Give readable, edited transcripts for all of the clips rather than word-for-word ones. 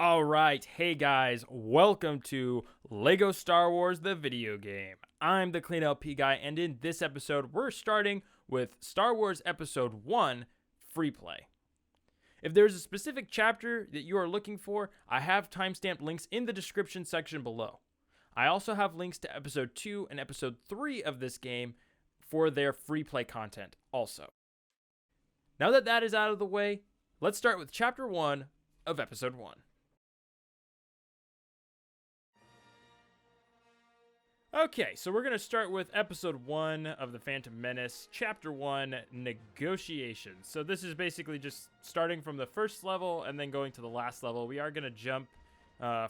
All right, hey guys, welcome to Lego Star Wars the video game. I'm the Clean LP guy, and in this episode, we're starting with Star Wars Episode 1, Free Play. If there's a specific chapter that you are looking for, I have timestamped links in the description section below. I also have links to Episode 2 and Episode 3 of this game for their free play content also. Now that that is out of the way, let's start with Chapter 1 of Episode 1. Okay, so we're going to start with Episode 1 of the Phantom Menace, Chapter 1, Negotiation. So this is basically just starting from the first level and then going to the last level. We are going to jump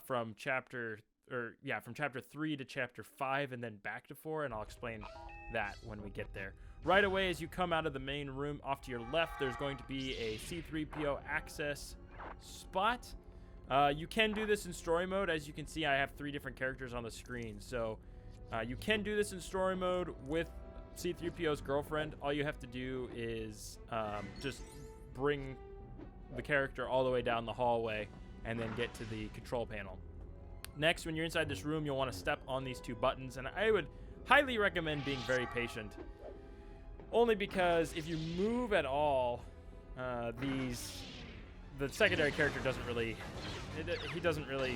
from Chapter 3 to Chapter 5 and then back to 4, and I'll explain that when we get there. Right away, as you come out of the main room, off to your left, there's going to be a C-3PO access spot. You can do this in story mode. As you can see, I have 3 different characters on the screen, so you can do this in story mode with C-3PO's girlfriend. All you have to do is just bring the character all the way down the hallway and then get to the control panel. Next, when you're inside this room, you'll want to step on these 2 buttons, and I would highly recommend being very patient. Only because if you move at all, the secondary character doesn't really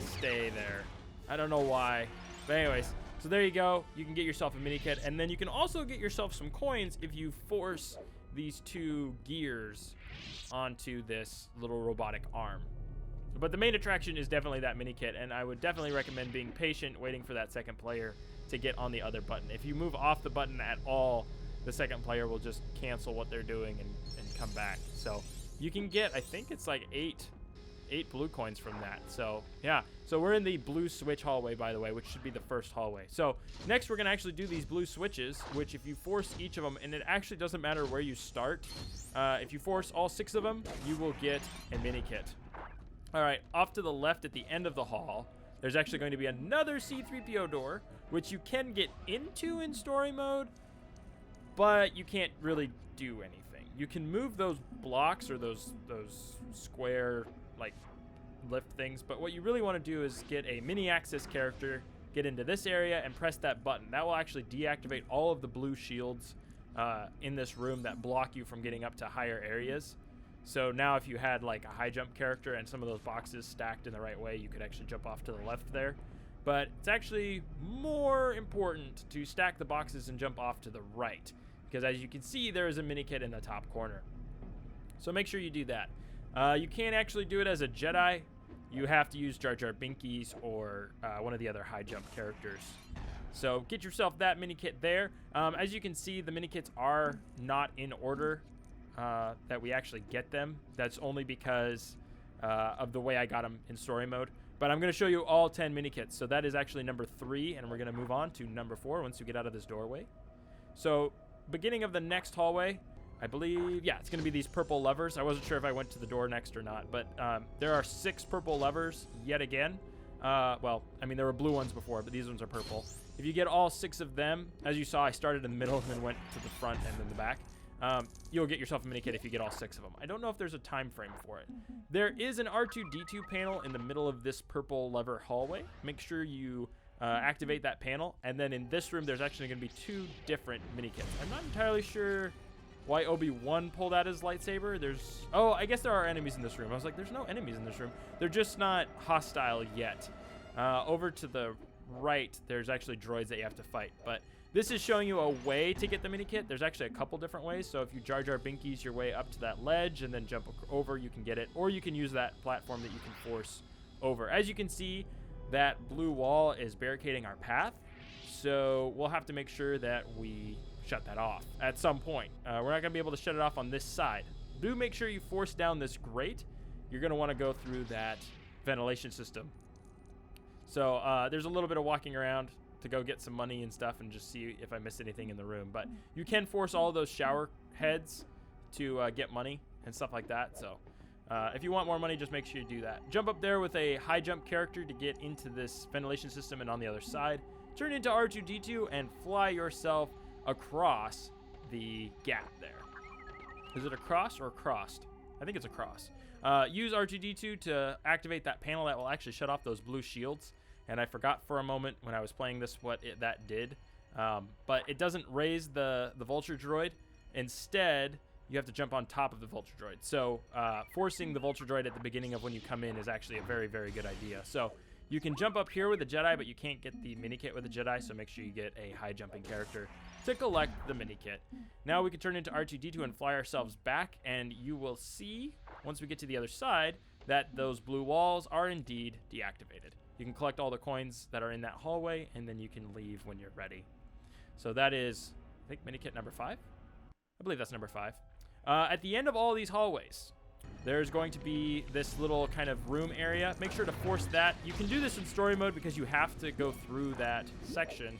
stay there. I don't know why, but anyways. So there you go. You can get yourself a mini kit, and then you can also get yourself some coins if you force these 2 gears onto this little robotic arm. But the main attraction is definitely that mini kit, and I would definitely recommend being patient, waiting for that second player to get on the other button. If you move off the button at all, the second player will just cancel what they're doing and come back. So you can get, I think it's like 8 blue coins from that. So yeah, so we're in the blue switch hallway, by the way, which should be the first hallway. So next we're gonna actually do these blue switches, which if you force each of them, and it actually doesn't matter where you start, if you force all 6 of them, you will get a mini kit. All right, off to the left at the end of the hall, there's actually going to be another C-3PO door, which you can get into in story mode, but you can't really do anything. You can move those blocks or those square like lift things, but what you really want to do is get a mini access character, get into this area, and press that button. That will actually deactivate all of the blue shields in this room that block you from getting up to higher areas. So now if you had like a high jump character and some of those boxes stacked in the right way, you could actually jump off to the left there. But it's actually more important to stack the boxes and jump off to the right, because as you can see, there is a mini kit in the top corner. So make sure you do that. You can't actually do it as a Jedi. You have to use Jar Jar Binkies or one of the other high jump characters. So get yourself that mini kit there. As you can see, the mini kits are not in order that we actually get them. That's only because of the way I got them in story mode. But I'm going to show you all 10 mini kits. So that is actually number 3, and we're going to move on to number 4 once you get out of this doorway. So beginning of the next hallway, I believe, yeah, it's going to be these purple levers. I wasn't sure if I went to the door next or not, but there are 6 purple levers yet again. Well, I mean, there were blue ones before, but these ones are purple. If you get all 6 of them, as you saw, I started in the middle and then went to the front and then the back. You'll get yourself a mini kit if you get all 6 of them. I don't know if there's a time frame for it. There is an R2-D2 panel in the middle of this purple lever hallway. Make sure you activate that panel, and then in this room, there's actually going to be 2 different mini kits. I'm not entirely sure why Obi-Wan pulled out his lightsaber. Oh, I guess there are enemies in this room. I was like, there's no enemies in this room. They're just not hostile yet. Over to the right, there's actually droids that you have to fight. But this is showing you a way to get the mini kit. There's actually a couple different ways. So if you Jar Jar Binkies your way up to that ledge and then jump over, you can get it. Or you can use that platform that you can force over. As you can see, that blue wall is barricading our path. So we'll have to make sure that we shut that off at some point. We're not going to be able to shut it off on this side. Do make sure you force down this grate. You're going to want to go through that ventilation system. So there's a little bit of walking around to go get some money and stuff and just see if I missed anything in the room. But you can force all of those shower heads to get money and stuff like that. So if you want more money, just make sure you do that. Jump up there with a high jump character to get into this ventilation system, and on the other side, turn into R2-D2 and fly yourself across the gap there. Is it across or crossed? I think it's across. Use R2-D2 to activate that panel that will actually shut off those blue shields. And I forgot for a moment when I was playing this what that did. But it doesn't raise the vulture droid. Instead, you have to jump on top of the vulture droid. So forcing the vulture droid at the beginning of when you come in is actually a very, very good idea. So you can jump up here with the Jedi, but you can't get the mini kit with the Jedi, so make sure you get a high jumping character to collect the mini kit. Now we can turn into R2-D2 and fly ourselves back, and you will see, once we get to the other side, that those blue walls are indeed deactivated. You can collect all the coins that are in that hallway, and then you can leave when you're ready. So that is, I think, mini kit number 5? I believe that's number 5. At the end of all these hallways, there's going to be this little kind of room area. Make sure to force that. You can do this in story mode because you have to go through that section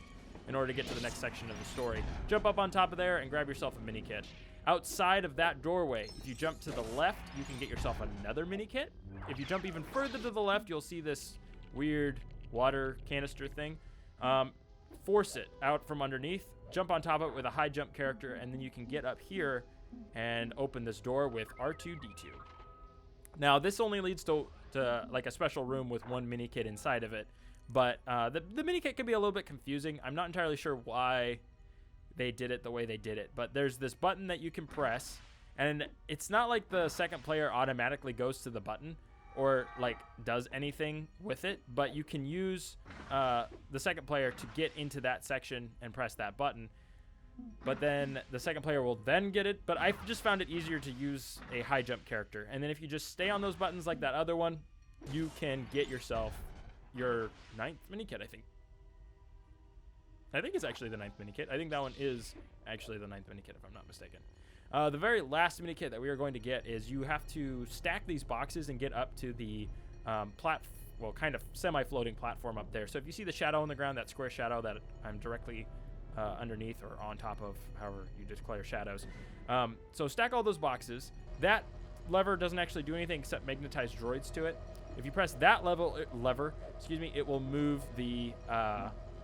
in order to get to the next section of the story. Jump up on top of there and grab yourself a mini kit. Outside of that doorway, if you jump to the left, you can get yourself another mini kit. If you jump even further to the left, you'll see this weird water canister thing. Force it out from underneath. Jump on top of it with a high jump character, and then you can get up here and open this door with R2-D2. Now, this only leads to like a special room with one mini kit inside of it, but the mini kit can be a little bit confusing. I'm not entirely sure why they did it the way they did it, but there's this button that you can press, and it's not like the second player automatically goes to the button or like does anything with it, but you can use the second player to get into that section and press that button. But then the second player will then get it. But I just found it easier to use a high jump character. And then if you just stay on those buttons like that other one, you can get yourself your 9th mini kit, I think. I think it's actually the 9th mini kit. I think that one is actually the 9th mini kit, if I'm not mistaken. The very last mini kit that we are going to get is you have to stack these boxes and get up to the kind of semi-floating platform up there. So if you see the shadow on the ground, that square shadow that I'm directly underneath or on top of, however you declare shadows. So stack all those boxes. That lever doesn't actually do anything except magnetize droids to it. If you press that lever, it will move the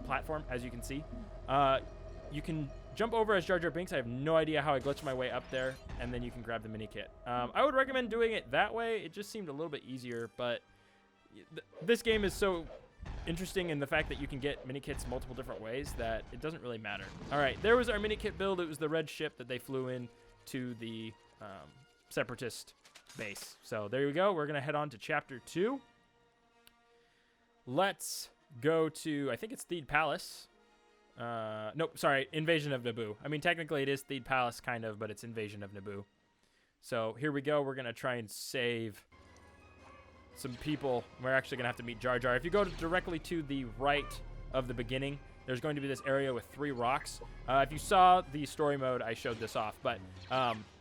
platform, as you can see. You can jump over as Jar Jar Binks. I have no idea how I glitched my way up there, and then you can grab the mini kit. I would recommend doing it that way. It just seemed a little bit easier, but this game is so interesting in the fact that you can get mini kits multiple different ways that it doesn't really matter. All right, there was our mini kit build. It was the red ship that they flew in to the Separatist base. So there you go. We're going to head on to Chapter 2. Let's go to, I think it's Theed Palace. Nope, sorry, Invasion of Naboo. I mean, technically it is Theed Palace, kind of, but it's Invasion of Naboo. So here we go. We're going to try and save some people. We're actually going to have to meet Jar Jar. If you go directly to the right of the beginning, there's going to be this area with 3 rocks. If you saw the story mode, I showed this off. But,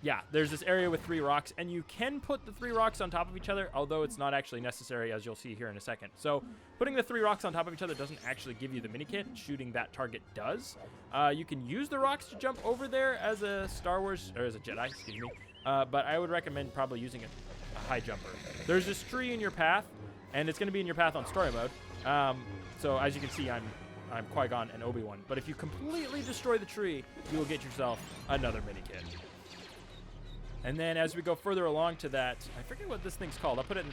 yeah, there's this area with 3 rocks, and you can put the 3 rocks on top of each other, although it's not actually necessary, as you'll see here in a second. So putting the 3 rocks on top of each other doesn't actually give you the mini kit. Shooting that target does. You can use the rocks to jump over there as a Star Wars, or as a Jedi, excuse me. But I would recommend probably using a high jumper. There's this tree in your path, and it's going to be in your path on story mode. So as you can see, I'm Qui-Gon and Obi-Wan. But if you completely destroy the tree, you will get yourself another mini kit. And then as we go further along to that, I forget what this thing's called. I'll put it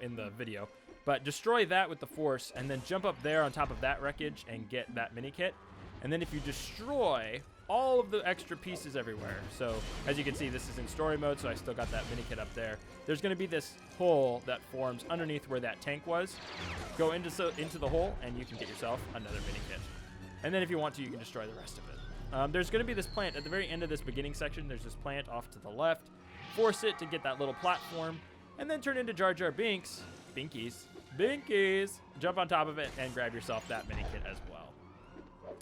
in the video. But destroy that with the Force, and then jump up there on top of that wreckage and get that mini kit. And then if you destroy all of the extra pieces everywhere. So as you can see, this is in story mode, so I still got that mini kit up there. There's going to be this hole that forms underneath where that tank was. Go into the hole, and you can get yourself another mini kit. And then if you want to, you can destroy the rest of it. There's going to be this plant at the very end of this beginning section. There's this plant off to the left. Force it to get that little platform, and then turn into Jar Jar Binks. Binkies. Jump on top of it and grab yourself that mini kit as well.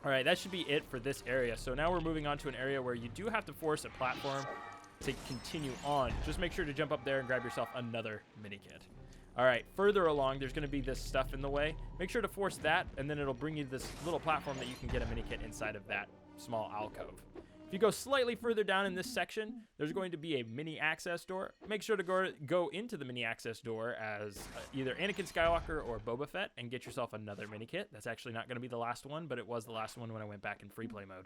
All right, that should be it for this area. So now we're moving on to an area where you do have to force a platform to continue on. Just make sure to jump up there and grab yourself another mini kit. All right, further along, there's going to be this stuff in the way. Make sure to force that, and then it'll bring you this little platform that you can get a mini kit inside of that small alcove. If you go slightly further down in this section, there's going to be a mini access door. Make sure to go into the mini access door as either Anakin Skywalker or Boba Fett and get yourself another mini kit. That's actually not going to be the last one, but it was the last one when I went back in free play mode.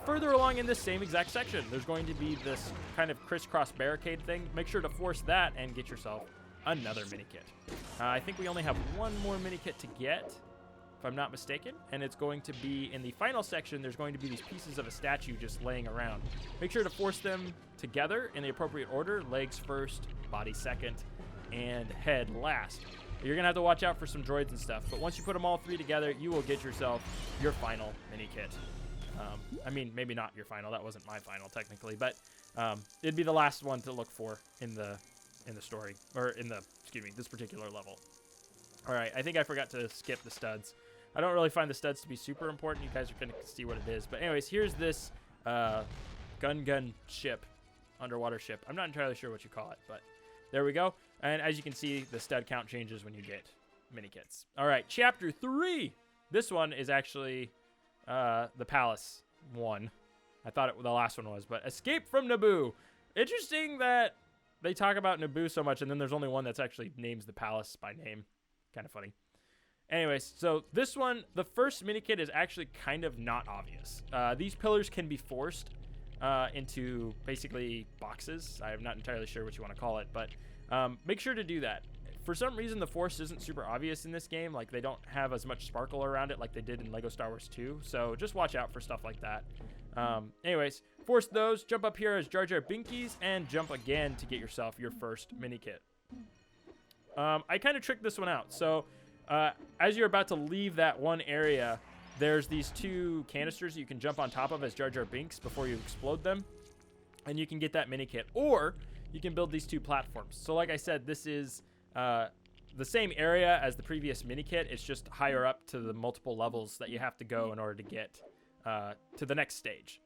Further along in this same exact section, there's going to be this kind of crisscross barricade thing. Make sure to force that and get yourself another mini kit. I think we only have one more mini kit to get, if I'm not mistaken, and it's going to be in the final section. There's going to be these pieces of a statue just laying around. Make sure to force them together in the appropriate order: legs first, body second, and head last. You're gonna have to watch out for some droids and stuff, but once you put them all 3 together, you will get yourself your final mini kit. I mean, maybe not your final. That wasn't my final technically, but it'd be the last one to look for in the story, or in the, excuse me, this particular level. All right, I think I forgot to skip the studs. I don't really find the studs to be super important. You guys are gonna see what it is, but anyways, here's this gun ship, underwater ship. I'm not entirely sure what you call it, but there we go. And as you can see, the stud count changes when you get mini kits. All right, chapter 3. This one is actually the palace one. I thought the last one was, but Escape from Naboo. Interesting that they talk about Naboo so much, and then there's only one that's actually names the palace by name. Kind of funny. Anyways, so this one, the first mini kit is actually kind of not obvious. These pillars can be forced into basically boxes. I'm not entirely sure what you want to call it, but make sure to do that. For some reason, the force isn't super obvious in this game. Like, they don't have as much sparkle around it like they did in Lego Star Wars 2. So just watch out for stuff like that. Anyways, force those, jump up here as Jar Jar Binkies, and jump again to get yourself your first mini kit. I kind of tricked this one out. So as you're about to leave that one area, there's these 2 canisters that you can jump on top of as Jar Jar Binks before you explode them, and you can get that mini kit. Or you can build these 2 platforms. So like I said, this is the same area as the previous mini kit. It's just higher up to the multiple levels that you have to go in order to get to the next stage.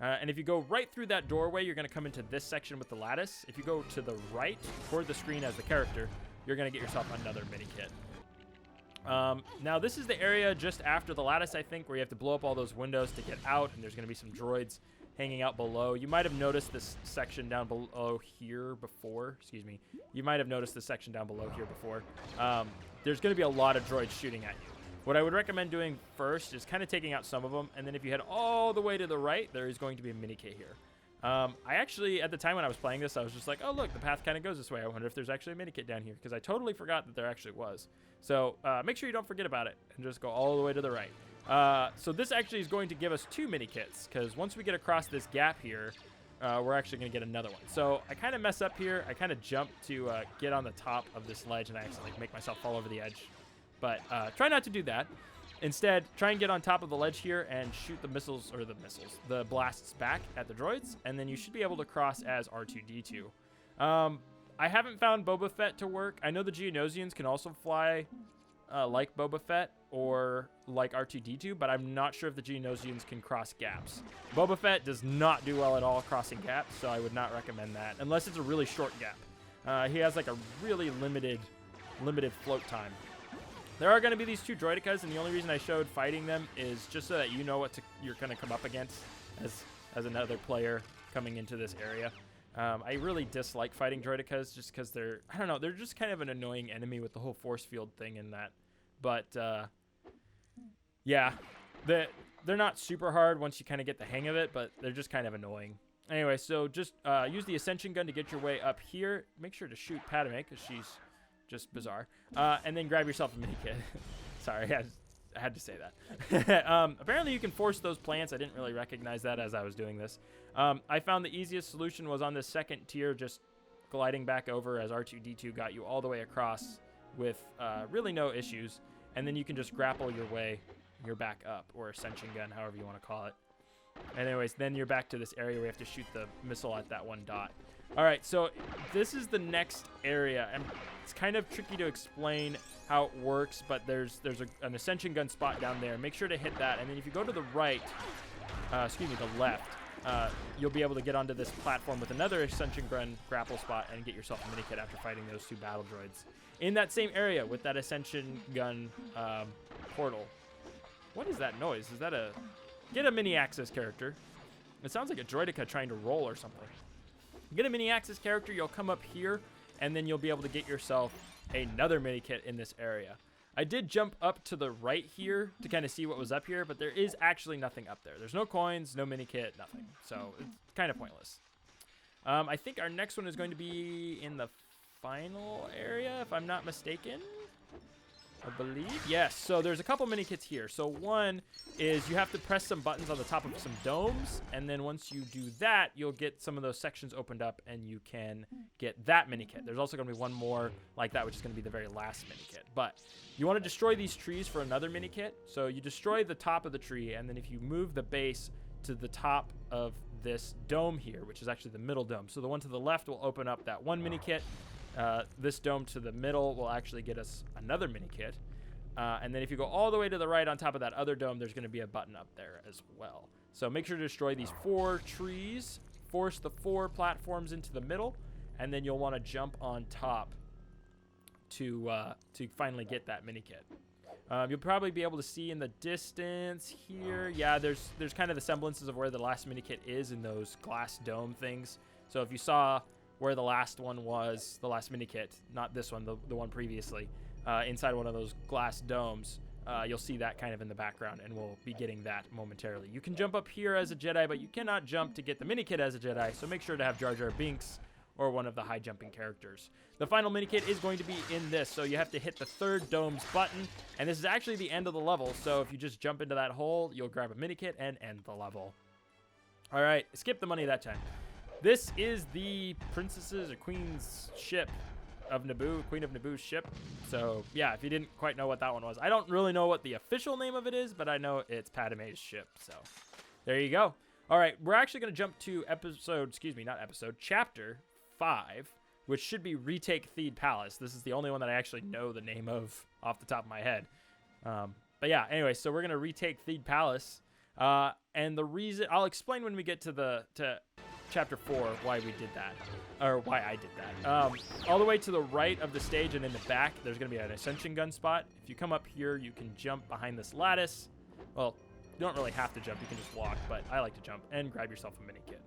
And if you go right through that doorway, you're going to come into this section with the lattice. If you go to the right toward the screen as the character, you're going to get yourself another mini kit. Now this is the area just after the lattice, I think, where you have to blow up all those windows to get out, and there's going to be some droids hanging out below. You might have noticed this section down below here before. Excuse me. You might have noticed this section down below here before. There's going to be a lot of droids shooting at you. What I would recommend doing first is kind of taking out some of them, and then if you head all the way to the right, there is going to be a mini kit here. I actually, at the time when I was playing this, I was just like, oh, look, the path kind of goes this way. I wonder if there's actually a mini kit down here, because I totally forgot that there actually was. So make sure you don't forget about it and just go all the way to the right. So this actually is going to give us 2 mini kits, because once we get across this gap here, we're actually going to get another one. So I kind of mess up here. I kind of jump to get on the top of this ledge, and I accidentally make myself fall over the edge. But try not to do that. Instead, try and get on top of the ledge here and shoot the the blasts back at the droids, and then you should be able to cross as R2-D2. I haven't found Boba Fett to work. I know the Geonosians can also fly like Boba Fett or like R2-D2, but I'm not sure if the Geonosians can cross gaps. Boba Fett does not do well at all crossing gaps, so I would not recommend that, unless it's a really short gap. He has like a really limited float time. There are going to be these 2 droidicas, and the only reason I showed fighting them is just so that you know what you're going to come up against as another player coming into this area. I really dislike fighting droidicas just because they're just kind of an annoying enemy with the whole force field thing in that. But yeah, they're not super hard once you kind of get the hang of it, but they're just kind of annoying. Anyway, so just use the ascension gun to get your way up here. Make sure to shoot Padme, because she's just bizarre. And then grab yourself a mini kit. Sorry, I had to say that. Apparently you can force those plants. I didn't really recognize that as I was doing this. I found the easiest solution was on this second tier, just gliding back over as R2-D2 got you all the way across with really no issues. And then you can just grapple your way, you're back up, or ascension gun, however you want to call it. And anyways, then you're back to this area where you have to shoot the missile at that one dot. All right, so this is the next area, and it's kind of tricky to explain how it works, but there's an ascension gun spot down there. Make sure to hit that, and then if you go to the right, the left, you'll be able to get onto this platform with another ascension gun grapple spot and get yourself a mini kit after fighting those 2 battle droids in that same area with that ascension gun portal. What is that noise? Is that get a mini access character? It sounds like a droidica trying to roll or something. Get a mini access character, you'll come up here, and then you'll be able to get yourself another mini kit in this area. I did jump up to the right here to kind of see what was up here, but there is actually nothing up there. There's no coins, no mini kit, nothing. So it's kind of pointless. I think our next one is going to be in the final area, if I'm not mistaken. I believe. Yes, so there's a couple mini kits here. So one is you have to press some buttons on the top of some domes, and then once you do that, you'll get some of those sections opened up, and you can get that mini kit. There's also going to be one more like that, which is going to be the very last mini kit. But you want to destroy these trees for another mini kit. So you destroy the top of the tree, and then if you move the base to the top of this dome here, which is actually the middle dome. So the one to the left will open up that one mini kit. This dome to the middle will actually get us another mini kit. And then if you go all the way to the right on top of that other dome, there's going to be a button up there as well. So make sure to destroy these 4 trees, force the 4 platforms into the middle, and then you'll want to jump on top to finally get that mini kit. You'll probably be able to see in the distance here. Yeah, there's kind of the semblances of where the last mini kit is in those glass dome things. So if you saw where the last one was, the last mini kit, not this one, the one previously, inside one of those glass domes, you'll see that kind of in the background, and we'll be getting that momentarily. You can jump up here as a Jedi, but you cannot jump to get the mini kit as a Jedi, so make sure to have Jar Jar Binks or one of the high jumping characters. The final mini kit is going to be in this, so you have to hit the 3rd dome's button, and this is actually the end of the level, so if you just jump into that hole, you'll grab a mini kit and end the level. All right, skip the money that time. This is the princess's or queen's ship of Naboo, Queen of Naboo's ship. So yeah, if you didn't quite know what that one was, I don't really know what the official name of it is, but I know it's Padme's ship. So there you go. All right, we're actually going to jump to chapter 5, which should be Retake Theed Palace. This is the only one that I actually know the name of off the top of my head. But yeah, anyway, so we're going to retake Theed Palace. And the reason, I'll explain when we get to chapter 4 why we did that, or why I did that. All the way to the right of the stage and in the back, there's going to be an ascension gun spot. If you come up here, you can jump behind this lattice. Well, you don't really have to jump, you can just walk, but I like to jump and grab yourself a mini kit.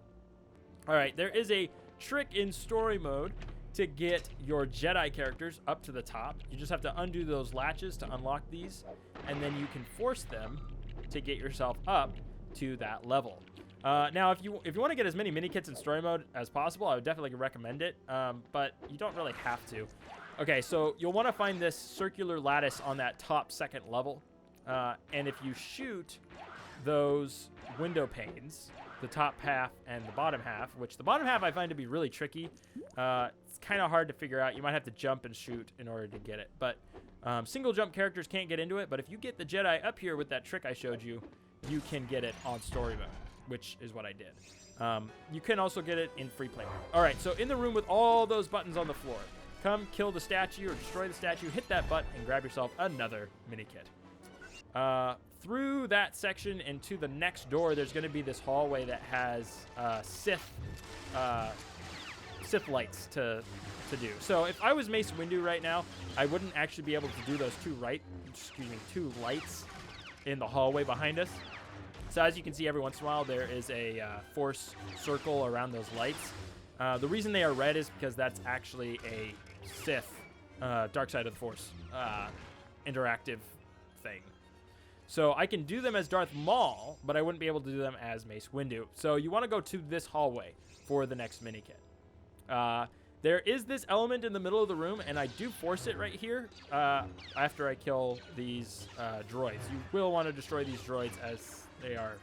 All right, there is a trick in story mode to get your Jedi characters up to the top. You just have to undo those latches to unlock these, and then you can force them to get yourself up to that level. Now, if you want to get as many mini kits in story mode as possible, I would definitely recommend it, but you don't really have to. Okay, so you'll want to find this circular lattice on that top 2nd level, and if you shoot those window panes, the top half and the bottom half, which the bottom half I find to be really tricky. It's kind of hard to figure out. You might have to jump and shoot in order to get it, but single jump characters can't get into it, but if you get the Jedi up here with that trick I showed you, you can get it on story mode, which is what I did. You can also get it in free play mode. All right, so in the room with all those buttons on the floor, come kill the statue or destroy the statue, hit that button, and grab yourself another mini kit. Through that section and to the next door, there's going to be this hallway that has Sith lights to do. So if I was Mace Windu right now, I wouldn't actually be able to do those two lights in the hallway behind us. So as you can see, every once in a while, there is a force circle around those lights. The reason they are red is because that's actually a Sith Dark Side of the Force interactive thing. So I can do them as Darth Maul, but I wouldn't be able to do them as Mace Windu. So you want to go to this hallway for the next mini kit. There is this element in the middle of the room, and I do force it right here after I kill these droids. You will want to destroy these droids as they are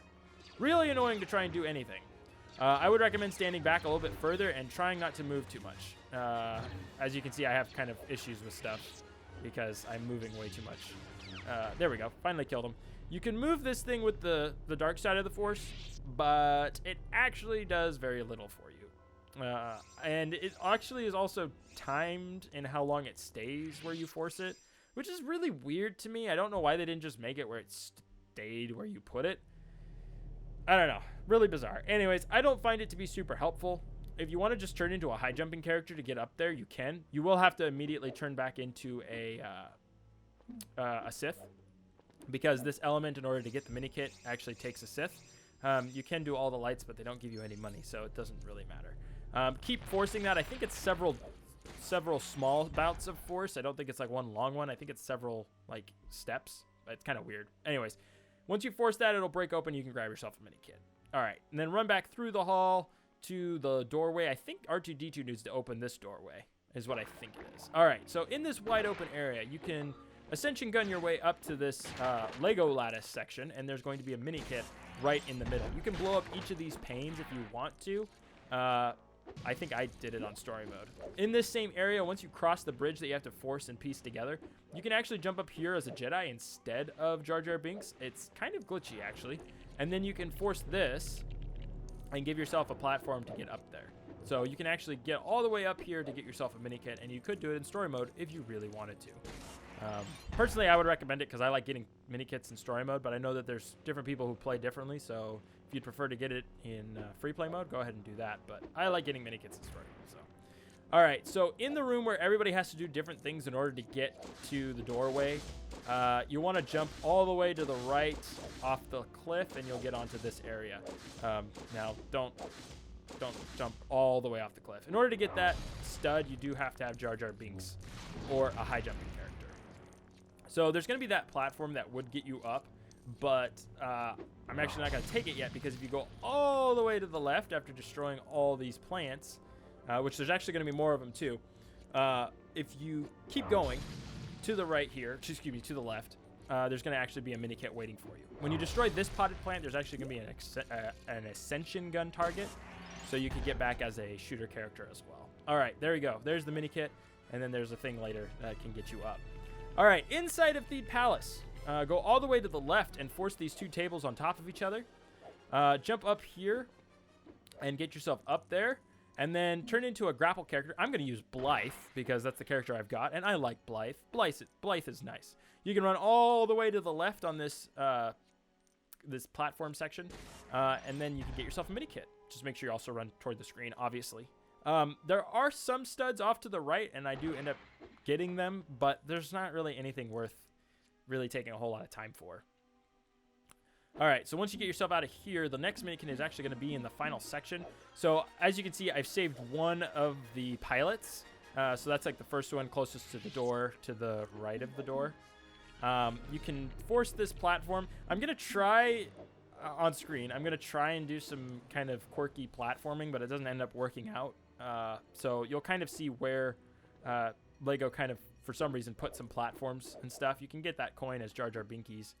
really annoying to try and do anything. I would recommend standing back a little bit further and trying not to move too much. As you can see, I have kind of issues with stuff because I'm moving way too much. There we go. Finally killed him. You can move this thing with the dark side of the Force, but it actually does very little for you. And it actually is also timed in how long it stays where you force it, which is really weird to me. I don't know why they didn't just make it where it stayed where you put it. I don't know. Really bizarre. Anyways, I don't find it to be super helpful. If you want to just turn into a high jumping character to get up there, you can. You will have to immediately turn back into a Sith, because this element, in order to get the mini kit, actually takes a Sith. You can do all the lights, but they don't give you any money, so it doesn't really matter. Keep forcing that. I think it's several several small bouts of force. I don't think it's like one long one. I think it's several like steps. It's kind of weird. Anyways, once you force that, it'll break open. You can grab yourself a mini kit. All right, and then run back through the hall to the doorway. I think R2-D2 needs to open this doorway is what I think it is. All right, so in this wide open area, you can ascension gun your way up to this Lego lattice section, and there's going to be a mini kit right in the middle. You can blow up each of these panes if you want to. I think I did it on story mode. In this same area, once you cross the bridge that you have to force and piece together, you can actually jump up here as a Jedi instead of Jar Jar Binks. It's kind of glitchy, actually. And then you can force this and give yourself a platform to get up there. So you can actually get all the way up here to get yourself a mini kit, and you could do it in story mode if you really wanted to. Personally, I would recommend it because I like getting mini kits in story mode, but I know that there's different people who play differently, so if you'd prefer to get it in free play mode, go ahead and do that. But I like getting mini kits in story mode. So, all right, so in the room where everybody has to do different things in order to get to the doorway, you want to jump all the way to the right off the cliff, and you'll get onto this area. Now, don't jump all the way off the cliff. In order to get that stud, you do have to have Jar Jar Binks or a high jumping character. So there's going to be that platform that would get you up, but I'm actually not going to take it yet because if you go all the way to the left after destroying all these plants, which there's actually going to be more of them too, if you keep going to the right here, excuse me, to the left, there's going to actually be a mini kit waiting for you. When you destroy this potted plant, there's actually going to be an ascension gun target, so you can get back as a shooter character as well. All right, there you go. There's the mini kit, and then there's a thing later that can get you up. All right, inside of the palace, go all the way to the left and force these two tables on top of each other. Jump up here and get yourself up there, and then turn into a grapple character. I'm going to use Blythe because that's the character I've got, and I like Blythe. Blythe is nice. You can run all the way to the left on this this platform section, and then you can get yourself a mini kit. Just make sure you also run toward the screen, obviously. There are some studs off to the right, and I do end up getting them, but there's not really anything worth really taking a whole lot of time for. All right, so once you get yourself out of here, the next mini kit is actually going to be in the final section. So as you can see, I've saved one of the pilots. So that's like the first one closest to the door, to the right of the door. You can force this platform. I'm going to try on screen. I'm going to try and do some kind of quirky platforming, but it doesn't end up working out. So you'll kind of see where Lego kind of, for some reason, put some platforms and stuff. You can get that coin as Jar Jar Binkies.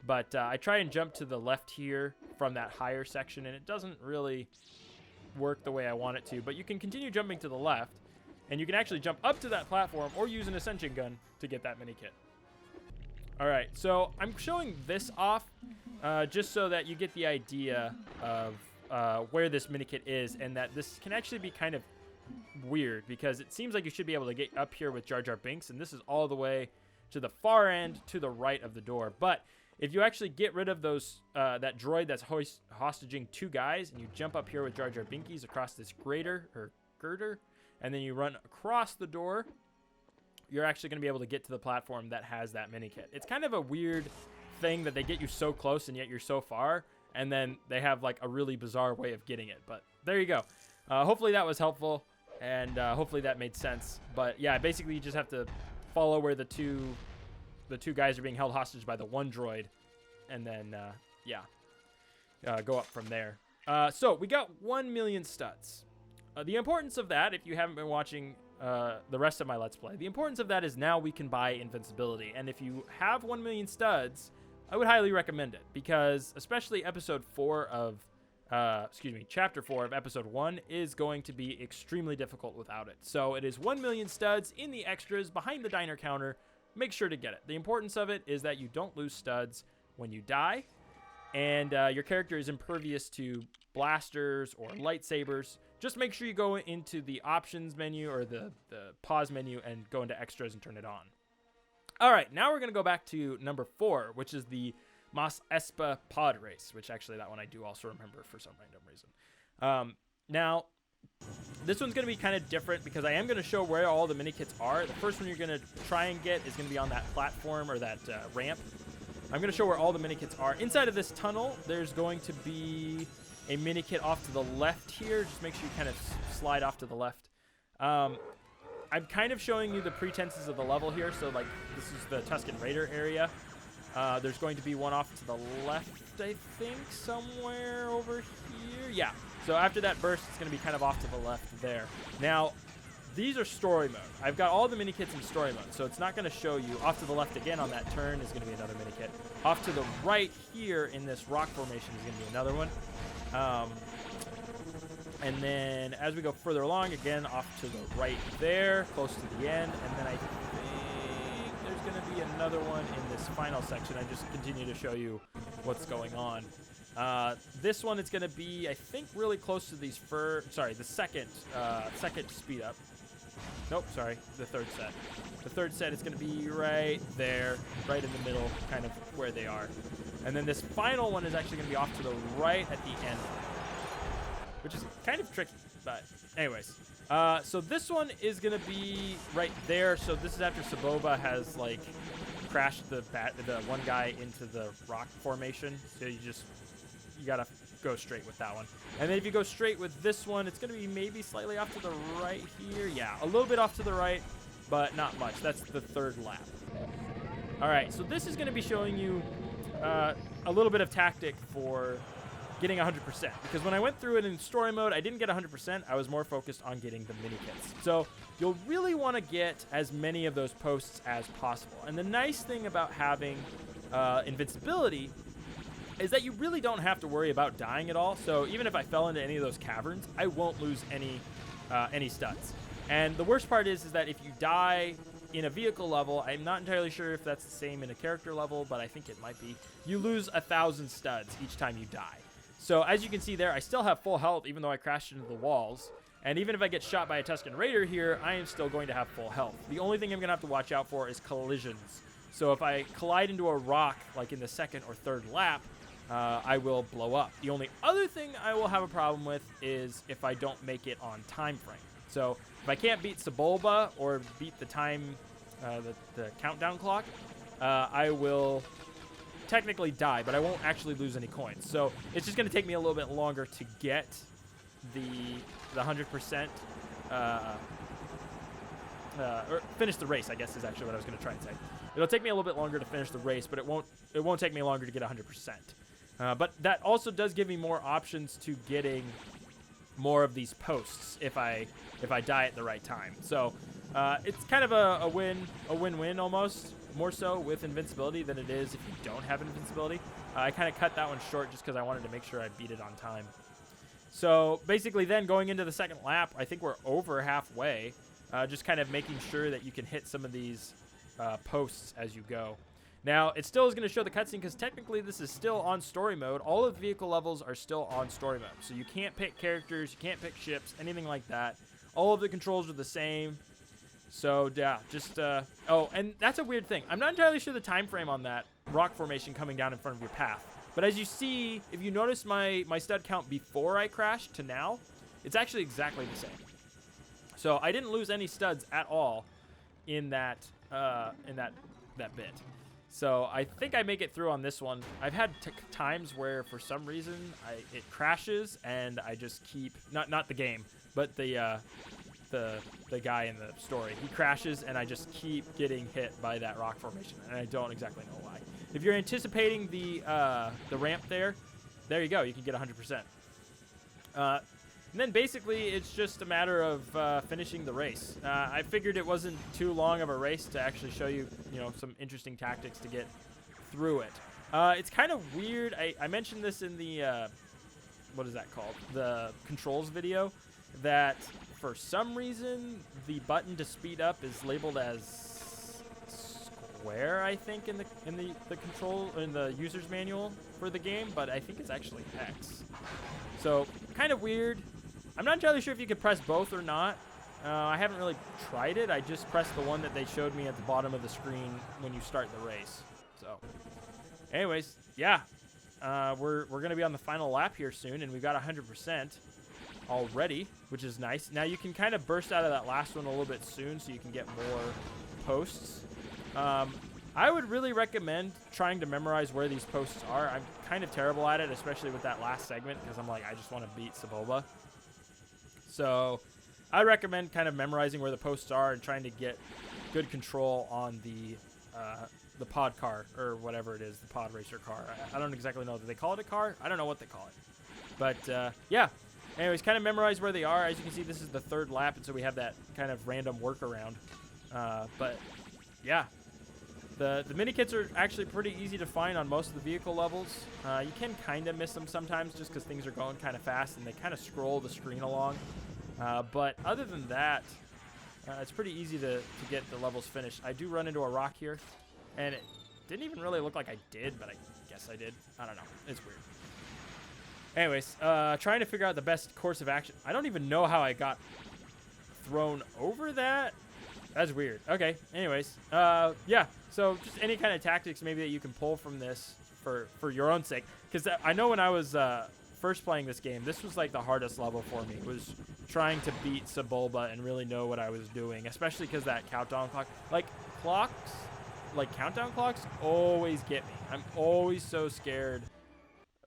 But I try and jump to the left here from that higher section, and it doesn't really work the way I want it to. But you can continue jumping to the left, and you can actually jump up to that platform or use an ascension gun to get that mini kit. All right, so I'm showing this off just so that you get the idea of where this mini kit is, and that this can actually be kind of weird because it seems like you should be able to get up here with Jar Jar Binks, and this is all the way to the far end to the right of the door. But if you actually get rid of those that droid that's hostaging two guys, and you jump up here with Jar Jar Binkies across this girder, and then you run across the door, you're actually going to be able to get to the platform that has that mini kit. It's kind of a weird thing that they get you so close and yet you're so far, and then they have like a really bizarre way of getting it. But there you go. Hopefully that was helpful, and hopefully that made sense. But yeah, basically you just have to follow where the two guys are being held hostage by the one droid, and then go up from there. So we got 1 million studs. The importance of that, if you haven't been watching the rest of my Let's Play, the importance of that is now we can buy Invincibility. And if you have 1 million studs, I would highly recommend it, because especially Chapter 4 of Episode 1 is going to be extremely difficult without it. So it is 1 million studs in the extras behind the diner counter. Make sure to get it. The importance of it is that you don't lose studs when you die, and your character is impervious to blasters or lightsabers. Just make sure you go into the options menu or the pause menu and go into extras and turn it on. All right, now we're going to go back to number 4, which is the Mos Espa pod race, which actually that one I do also remember for some random reason. Now, this one's going to be kind of different because I am going to show where all the mini kits are. The first one you're going to try and get is going to be on that platform or that ramp. I'm going to show where all the mini kits are. Inside of this tunnel, there's going to be a mini kit off to the left here. Just make sure you kind of slide off to the left. I'm kind of showing you the pretenses of the level here. So, like, this is the Tusken Raider area. There's going to be one off to the left, I think, somewhere over here. Yeah. So after that burst, it's going to be kind of off to the left there. Now, these are story mode. I've got all the mini kits in story mode, so it's not going to show you. Off to the left again on that turn is going to be another mini kit. Off to the right here in this rock formation is going to be another one. And then as we go further along, again, off to the right there, close to the end. And then I think there's going to be another one in this final section. I just continue to show you what's going on. This one is going to be, I think, really close to these the second speed up. Nope, sorry, the third set. The third set is going to be right there, right in the middle, kind of where they are. And then this final one is actually going to be off to the right at the end, which is kind of tricky, but anyways. So this one is going to be right there. So this is after Saboba has, like, crashed the one guy into the rock formation. So you got to go straight with that one. And then if you go straight with this one, it's going to be maybe slightly off to the right here. Yeah, a little bit off to the right, but not much. That's the third lap. All right, so this is going to be showing you a little bit of tactic for getting 100%. Because when I went through it in story mode, I didn't get 100%. I was more focused on getting the mini kits. So you'll really want to get as many of those posts as possible. And the nice thing about having invincibility is that you really don't have to worry about dying at all. So even if I fell into any of those caverns, I won't lose any studs. And the worst part is that if you die in a vehicle level, I'm not entirely sure if that's the same in a character level, but I think it might be. You lose 1,000 studs each time you die. So as you can see there, I still have full health even though I crashed into the walls. And even if I get shot by a Tusken Raider here, I am still going to have full health. The only thing I'm going to have to watch out for is collisions. So if I collide into a rock, like in the second or third lap, I will blow up. The only other thing I will have a problem with is if I don't make it on time frame. So if I can't beat Sebulba or beat the time, the countdown clock, I will technically die, but I won't actually lose any coins. So it's just going to take me a little bit longer to get the 100%, or finish the race, I guess is actually what I was going to try and say. It'll take me a little bit longer to finish the race, but it won't take me longer to get 100%. But that also does give me more options to getting more of these posts if I die at the right time. So it's kind of a win-win almost, more so with invincibility than it is if you don't have invincibility. I kind of cut that one short just because I wanted to make sure I beat it on time. So basically then going into the second lap, I think we're over halfway, just kind of making sure that you can hit some of these posts as you go. Now, it still is going to show the cutscene because technically this is still on story mode. All of the vehicle levels are still on story mode. So you can't pick characters, you can't pick ships, anything like that. All of the controls are the same. So, yeah, just... oh, and that's a weird thing. I'm not entirely sure the time frame on that rock formation coming down in front of your path. But as you see, if you notice my stud count before I crashed to now, it's actually exactly the same. So I didn't lose any studs at all in that bit. So I think I make it through on this one. I've had times where for some reason it crashes and I just keep not the game, but the guy in the story. He crashes and I just keep getting hit by that rock formation, and I don't exactly know why. If you're anticipating the ramp there you go. You can get 100%. And then basically it's just a matter of finishing the race. I figured it wasn't too long of a race to actually show you, some interesting tactics to get through it. It's kind of weird. I mentioned this in the, what is that called? The controls video, that for some reason the button to speed up is labeled as square, I think, in the control, in the user's manual for the game, but I think it's actually X. So kind of weird. I'm not entirely sure if you could press both or not. I haven't really tried it. I just pressed the one that they showed me at the bottom of the screen when you start the race. So anyways, yeah, we're going to be on the final lap here soon, and we've got 100% already, which is nice. Now you can kind of burst out of that last one a little bit soon so you can get more posts. I would really recommend trying to memorize where these posts are. I'm kind of terrible at it, especially with that last segment, because I'm like, I just want to beat Sebulba. So I recommend kind of memorizing where the posts are and trying to get good control on the pod car, or whatever it is, the pod racer car. I don't exactly know. Do they call it a car? I don't know what they call it. But yeah. Anyways, kind of memorize where they are. As you can see, this is the 3rd lap, and so we have that kind of random workaround. But yeah, the mini kits are actually pretty easy to find on most of the vehicle levels. You can kind of miss them sometimes just because things are going kind of fast and they kind of scroll the screen along. But other than that, it's pretty easy to get the levels finished. I do run into a rock here, and it didn't even really look like I did, but I guess I did. I don't know. It's weird. Anyways, trying to figure out the best course of action. I don't even know how I got thrown over that. That's weird. Okay. Anyways, yeah. So just any kind of tactics maybe that you can pull from this for your own sake. Because I know when I was first playing this game, this was like the hardest level for me. Was trying to beat Sebulba and really know what I was doing. Especially because that countdown clock. Like countdown clocks always get me. I'm always so scared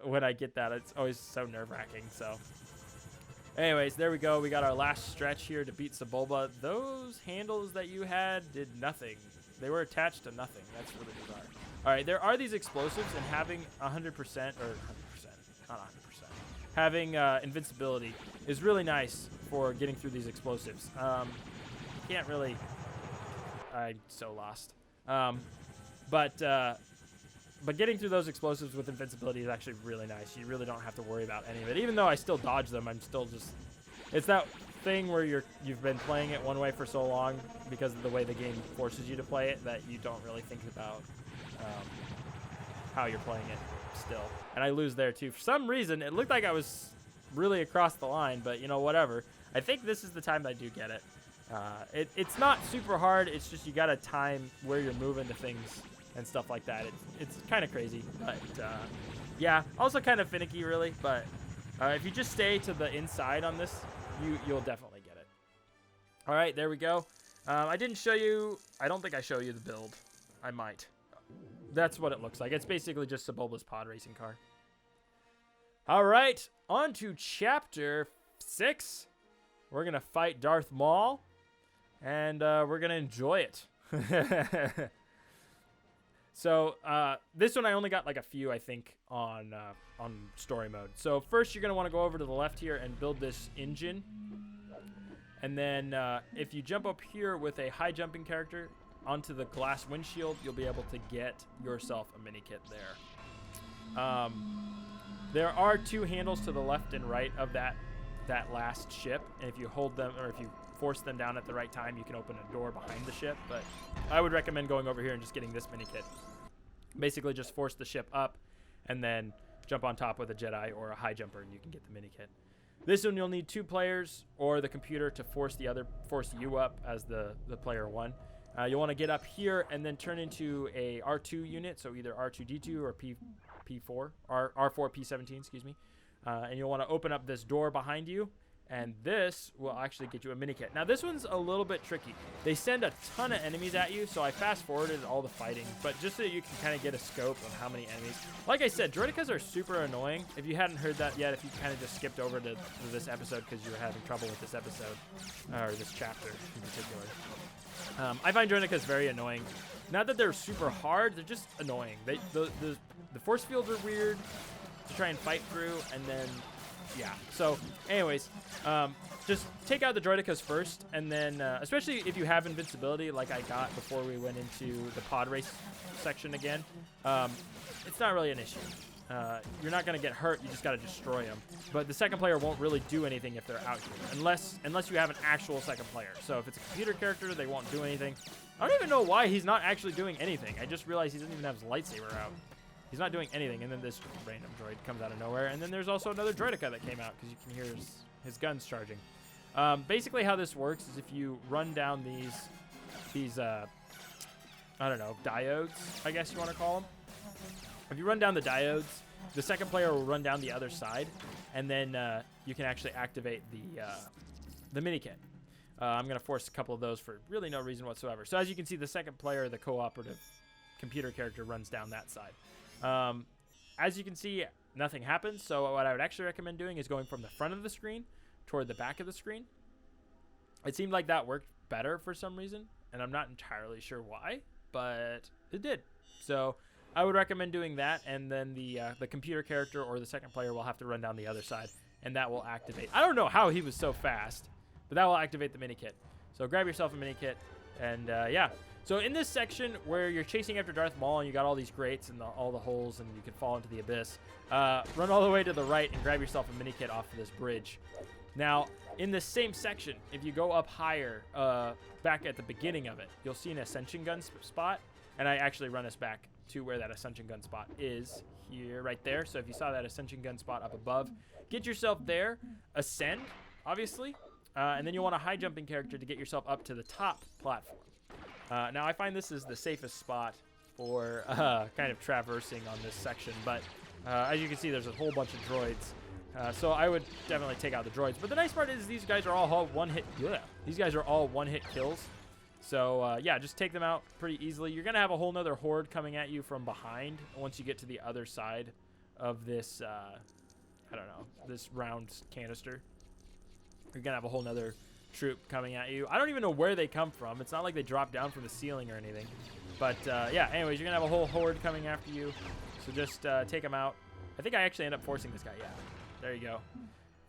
when I get that. It's always so nerve-wracking. So anyways, there we go. We got our last stretch here to beat Sebulba. Those handles that you had did nothing. They were attached to nothing. That's really bizarre. All right, there are these explosives, and having 100%, or 100%, not 100%, having invincibility is really nice for getting through these explosives. Can't really, I'm so lost. But getting through those explosives with invincibility is actually really nice. You really don't have to worry about any of it. Even though I still dodge them, I'm still just... It's that thing where you've been playing it one way for so long because of the way the game forces you to play it that you don't really think about how you're playing it still. And I lose there too. For some reason, it looked like I was really across the line, but you know, whatever. I think this is the time that I do get it. It's not super hard. It's just you got to time where you're moving to things and stuff like that. It's kind of crazy, but yeah, also kind of finicky really, but if you just stay to the inside on this, you'll definitely get it. All right, there we go. I didn't show you, I don't think I show you the build. I might. That's what it looks like. It's basically just Sebulba's pod racing car. All right, on to chapter 6. We're gonna fight Darth Maul, and we're gonna enjoy it. So this one I only got like a few, I think, on story mode. So first you're going to want to go over to the left here and build this engine. And then if you jump up here with a high jumping character onto the glass windshield, you'll be able to get yourself a mini kit there. There are 2 handles to the left and right of that last ship. And if you hold them, or if you force them down at the right time, you can open a door behind the ship. But I would recommend going over here and just getting this mini kit. Basically just force the ship up and then jump on top with a Jedi or a high jumper and you can get the mini kit. This one you'll need 2 players or the computer to force you up as the player 1. You'll want to get up here and then turn into a R2 unit, so either R2D2 or P4, R4 P17, excuse me. And you'll want to open up this door behind you, and this will actually get you a mini kit. Now this one's a little bit tricky. They send a ton of enemies at you, so I fast forwarded all the fighting, but just so you can kind of get a scope of how many enemies. Like I said, droidekas are super annoying. If you hadn't heard that yet, if you kind of just skipped over to this episode because you were having trouble with this episode, or this chapter in particular. I find droidekas very annoying. Not that they're super hard, they're just annoying. The force fields are weird to try and fight through, and then yeah. So anyways, just take out the droidekas first, and then especially if you have invincibility like I got before we went into the pod race section again, it's not really an issue. You're not going to get hurt, you just got to destroy them. But the second player won't really do anything if they're out here, unless you have an actual second player. So if it's a computer character, they won't do anything. I don't even know why he's not actually doing anything. I just realized he doesn't even have his lightsaber out. He's not doing anything, and then this random droid comes out of nowhere. And then there's also another droideka that came out, because you can hear his guns charging. Basically how this works is if you run down these I don't know, diodes, I guess you want to call them. If you run down the diodes, the second player will run down the other side, and then you can actually activate the mini kit. I'm going to force a couple of those for really no reason whatsoever. So as you can see, the second player, the cooperative computer character, runs down that side. As you can see, nothing happens. So what I would actually recommend doing is going from the front of the screen toward the back of the screen. It seemed like that worked better for some reason, and I'm not entirely sure why, but it did. So I would recommend doing that, and then the computer character or the second player will have to run down the other side, and that will activate. I don't know how he was so fast, but that will activate the mini kit. So grab yourself a mini kit, and yeah. So in this section where you're chasing after Darth Maul and you got all these grates and all the holes and you can fall into the abyss, run all the way to the right and grab yourself a mini kit off of this bridge. Now, in this same section, if you go up higher, back at the beginning of it, you'll see an ascension gun spot, and I actually run us back to where that ascension gun spot is here, right there. So if you saw that ascension gun spot up above, get yourself there, ascend, obviously, and then you want a high jumping character to get yourself up to the top platform. Now, I find this is the safest spot for kind of traversing on this section, but as you can see, there's a whole bunch of droids. So I would definitely take out the droids. But the nice part is these guys are all one-hit. These guys are all one-hit kills. So yeah, just take them out pretty easily. You're gonna have a whole nother horde coming at you from behind once you get to the other side of this. I don't know, this round canister. You're gonna have a whole nother troop coming at you. I don't even know where they come from. It's not like they drop down from the ceiling or anything. But yeah, anyways, you're gonna have a whole horde coming after you. So just take them out. I think I actually end up forcing this guy. Yeah, there you go.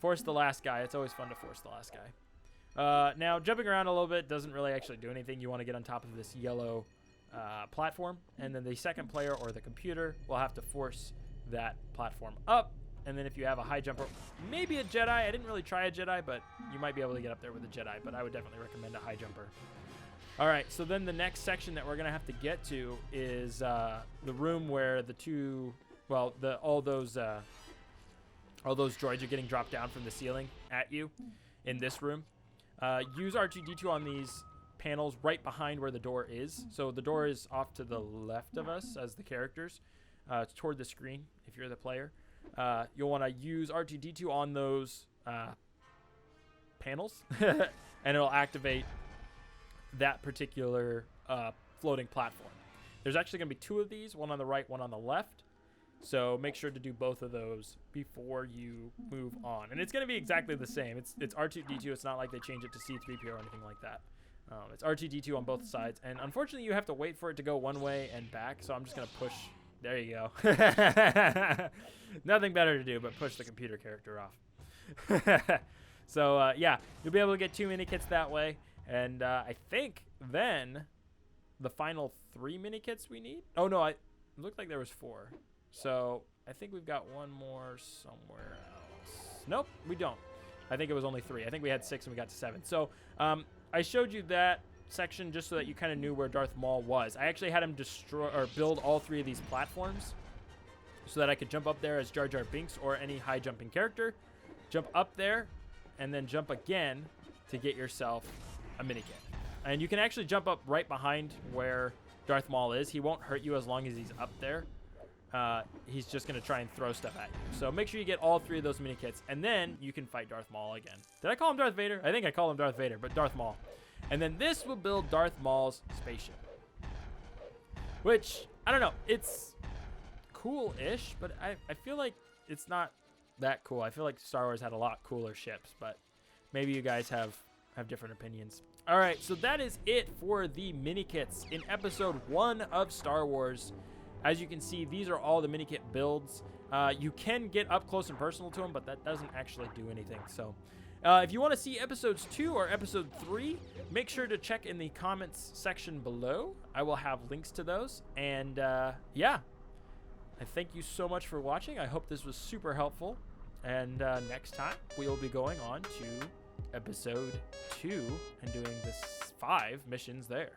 Force the last guy. It's always fun to force the last guy. Now, jumping around a little bit doesn't really actually do anything. You want to get on top of this yellow platform, and then the second player or the computer will have to force that platform up. And then if you have a high jumper, maybe a Jedi. I didn't really try a Jedi, but you might be able to get up there with a Jedi. But I would definitely recommend a high jumper. All right, so then the next section that we're going to have to get to is the room where the two, well, all those droids are getting dropped down from the ceiling at you in this room. Use R2-D2 on these panels right behind where the door is. So the door is off to the left of us as the characters. It's toward the screen if you're the player. You'll want to use R2-D2 on those panels, and it'll activate that particular floating platform. There's actually going to be two of these, one on the right, one on the left. So make sure to do both of those before you move on. And it's going to be exactly the same. It's R2-D2. It's not like they change it to C-3PO or anything like that. It's R2-D2 on both sides. And unfortunately, you have to wait for it to go one way and back. So I'm just going to push. There you go. Nothing better to do but push the computer character off. So, yeah, you'll be able to get 2 mini kits that way. And I think then the final 3 mini kits we need. Oh, no, it looked like there was 4. So I think we've got one more somewhere else. Nope, we don't. I think it was only 3. I think we had 6 and we got to 7. So I showed you that section just so that you kind of knew where Darth Maul was. I actually had him destroy or build all 3 of these platforms so that I could jump up there as Jar Jar Binks or any high jumping character, jump up there, and then jump again to get yourself a mini kit. And you can actually jump up right behind where Darth Maul is. He won't hurt you as long as he's up there. He's just going to try and throw stuff at you. So make sure you get all 3 of those mini kits, and then you can fight Darth Maul again. Did I call him Darth Vader? I think I call him Darth Vader, but Darth Maul. And then this will build Darth Maul's spaceship. Which, I don't know, it's cool-ish, but I feel like it's not that cool. I feel like Star Wars had a lot cooler ships, but maybe you guys have different opinions. All right, so that is it for the mini kits in episode 1 of Star Wars. As you can see, these are all the mini kit builds. You can get up close and personal to them, but that doesn't actually do anything. So if you want to see episodes 2 or episode 3, make sure to check in the comments section below. I will have links to those. And yeah, I thank you so much for watching. I hope this was super helpful. And next time, we will be going on to episode 2 and doing this 5 missions there.